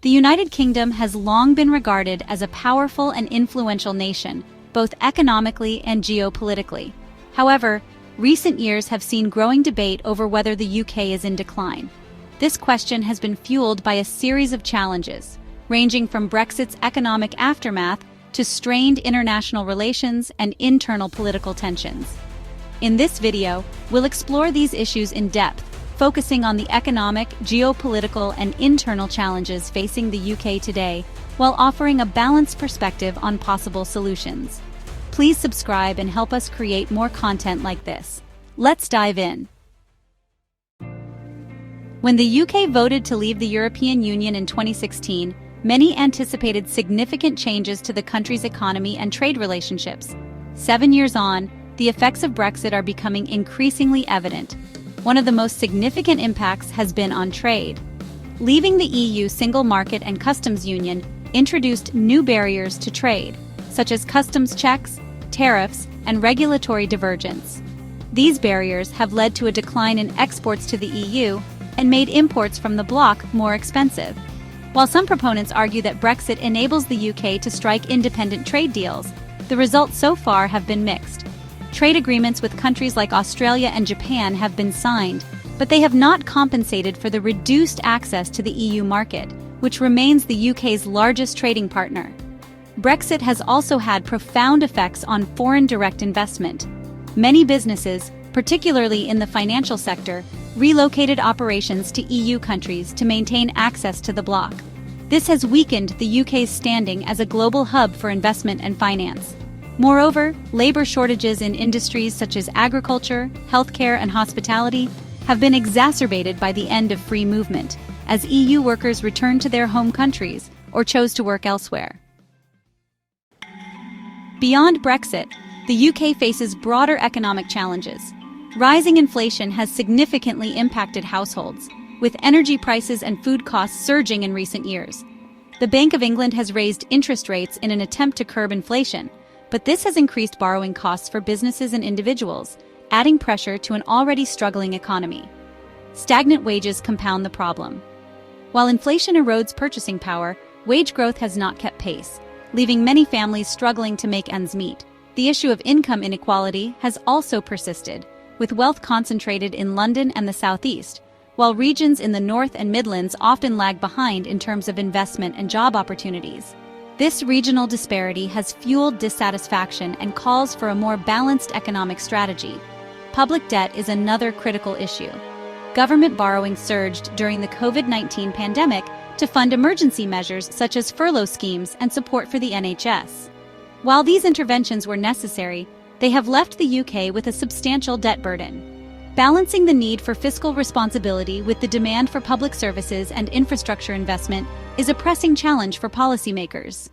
The United Kingdom has long been regarded as a powerful and influential nation, both economically and geopolitically. However, recent years have seen growing debate over whether the UK is in decline. This question has been fueled by a series of challenges, ranging from Brexit's economic aftermath to strained international relations and internal political tensions. In this video, we'll explore these issues in depth, focusing on the economic, geopolitical, and internal challenges facing the UK today, while offering a balanced perspective on possible solutions. Please subscribe and help us create more content like this. Let's dive in. When the UK voted to leave the European Union in 2016, many anticipated significant changes to the country's economy and trade relationships. 7 years on, the effects of Brexit are becoming increasingly evident. One of the most significant impacts has been on trade. Leaving the EU single market and customs union introduced new barriers to trade, such as customs checks, tariffs, and regulatory divergence. These barriers have led to a decline in exports to the EU and made imports from the bloc more expensive. While some proponents argue that Brexit enables the UK to strike independent trade deals, the results so far have been mixed. Trade agreements with countries like Australia and Japan have been signed, but they have not compensated for the reduced access to the EU market, which remains the UK's largest trading partner. Brexit has also had profound effects on foreign direct investment. Many businesses, particularly in the financial sector, relocated operations to EU countries to maintain access to the bloc. This has weakened the UK's standing as a global hub for investment and finance. Moreover, labor shortages in industries such as agriculture, healthcare, and hospitality have been exacerbated by the end of free movement, as EU workers returned to their home countries or chose to work elsewhere. Beyond Brexit, the UK faces broader economic challenges. Rising inflation has significantly impacted households, with energy prices and food costs surging in recent years. The Bank of England has raised interest rates in an attempt to curb inflation, but this has increased borrowing costs for businesses and individuals, adding pressure to an already struggling economy. Stagnant wages compound the problem. While inflation erodes purchasing power, wage growth has not kept pace, leaving many families struggling to make ends meet. The issue of income inequality has also persisted, with wealth concentrated in London and the Southeast, while regions in the North and Midlands often lag behind in terms of investment and job opportunities. This regional disparity has fueled dissatisfaction and calls for a more balanced economic strategy. Public debt is another critical issue. Government borrowing surged during the COVID-19 pandemic to fund emergency measures such as furlough schemes and support for the NHS. While these interventions were necessary, they have left the UK with a substantial debt burden. Balancing the need for fiscal responsibility with the demand for public services and infrastructure investment is a pressing challenge for policymakers.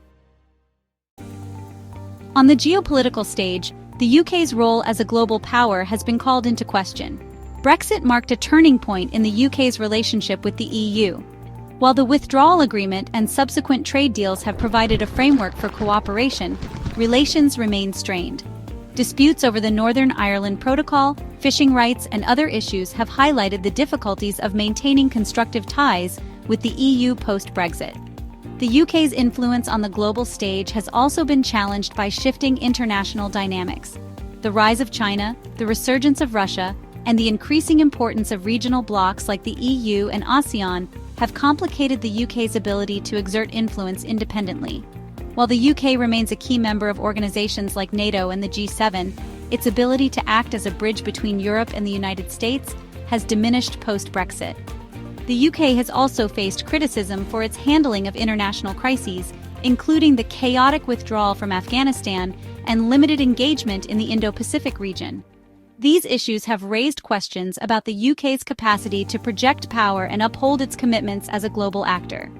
On the geopolitical stage, the UK's role as a global power has been called into question. Brexit marked a turning point in the UK's relationship with the EU. While the withdrawal agreement and subsequent trade deals have provided a framework for cooperation, relations remain strained. Disputes over the Northern Ireland Protocol, fishing rights, and other issues have highlighted the difficulties of maintaining constructive ties with the EU post-Brexit. The UK's influence on the global stage has also been challenged by shifting international dynamics. The rise of China, the resurgence of Russia, and the increasing importance of regional blocs like the EU and ASEAN have complicated the UK's ability to exert influence independently. While the UK remains a key member of organizations like NATO and the G7, its ability to act as a bridge between Europe and the United States has diminished post-Brexit. The UK has also faced criticism for its handling of international crises, including the chaotic withdrawal from Afghanistan and limited engagement in the Indo-Pacific region. These issues have raised questions about the UK's capacity to project power and uphold its commitments as a global actor.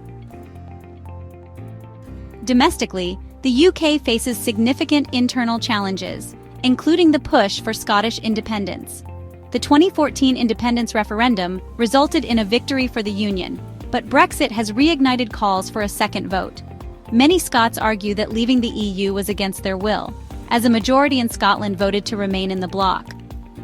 Domestically, the UK faces significant internal challenges, including the push for Scottish independence. The 2014 independence referendum resulted in a victory for the Union, but Brexit has reignited calls for a second vote. Many Scots argue that leaving the EU was against their will, as a majority in Scotland voted to remain in the bloc.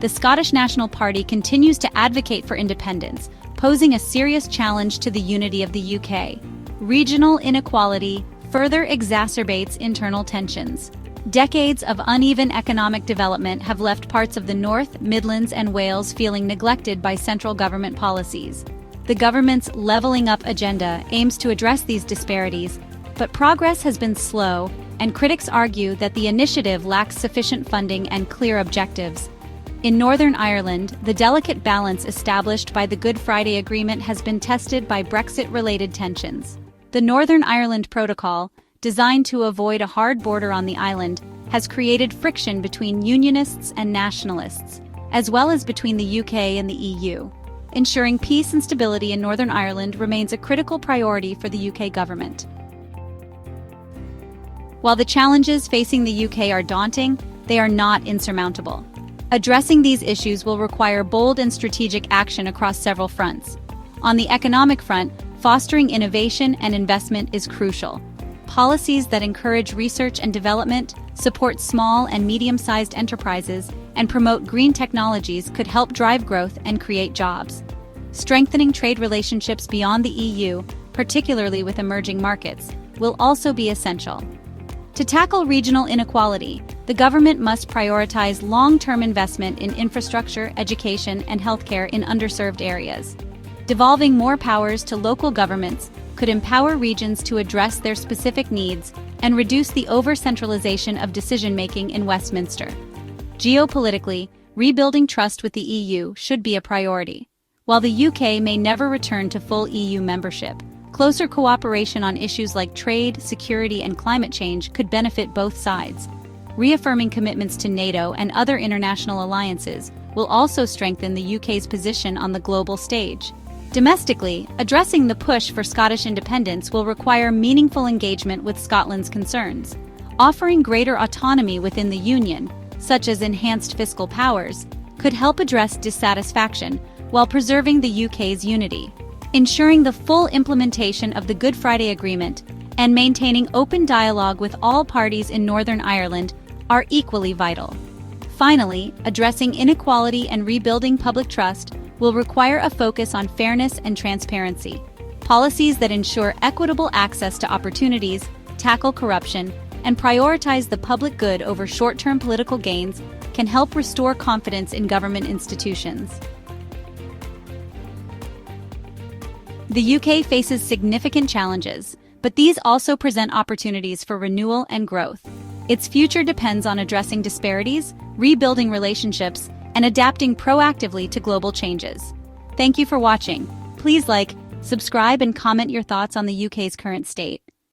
The Scottish National Party continues to advocate for independence, posing a serious challenge to the unity of the UK. Regional inequality further exacerbates internal tensions. Decades of uneven economic development have left parts of the North, Midlands, and Wales feeling neglected by central government policies. The government's Levelling Up agenda aims to address these disparities, but progress has been slow, and critics argue that the initiative lacks sufficient funding and clear objectives. In Northern Ireland, the delicate balance established by the Good Friday Agreement has been tested by Brexit-related tensions. The Northern Ireland Protocol, designed to avoid a hard border on the island, has created friction between unionists and nationalists, as well as between the UK and the EU. Ensuring peace and stability in Northern Ireland remains a critical priority for the UK government. While the challenges facing the UK are daunting, they are not insurmountable. Addressing these issues will require bold and strategic action across several fronts. On the economic front, fostering innovation and investment is crucial. Policies that encourage research and development, support small and medium-sized enterprises, and promote green technologies could help drive growth and create jobs. Strengthening trade relationships beyond the EU, particularly with emerging markets, will also be essential. To tackle regional inequality, the government must prioritize long-term investment in infrastructure, education, and healthcare in underserved areas. Devolving more powers to local governments could empower regions to address their specific needs and reduce the over-centralization of decision-making in Westminster. Geopolitically, rebuilding trust with the EU should be a priority. While the UK may never return to full EU membership, closer cooperation on issues like trade, security, and climate change could benefit both sides. Reaffirming commitments to NATO and other international alliances will also strengthen the UK's position on the global stage. Domestically, addressing the push for Scottish independence will require meaningful engagement with Scotland's concerns. Offering greater autonomy within the Union, such as enhanced fiscal powers, could help address dissatisfaction while preserving the UK's unity. Ensuring the full implementation of the Good Friday Agreement and maintaining open dialogue with all parties in Northern Ireland are equally vital. Finally, addressing inequality and rebuilding public trust will require a focus on fairness and transparency. Policies that ensure equitable access to opportunities, tackle corruption, and prioritize the public good over short-term political gains can help restore confidence in government institutions. The UK faces significant challenges, but these also present opportunities for renewal and growth. Its future depends on addressing disparities, rebuilding relationships, and adapting proactively to global changes. Thank you for watching. Please like, subscribe, and comment your thoughts on the UK's current state.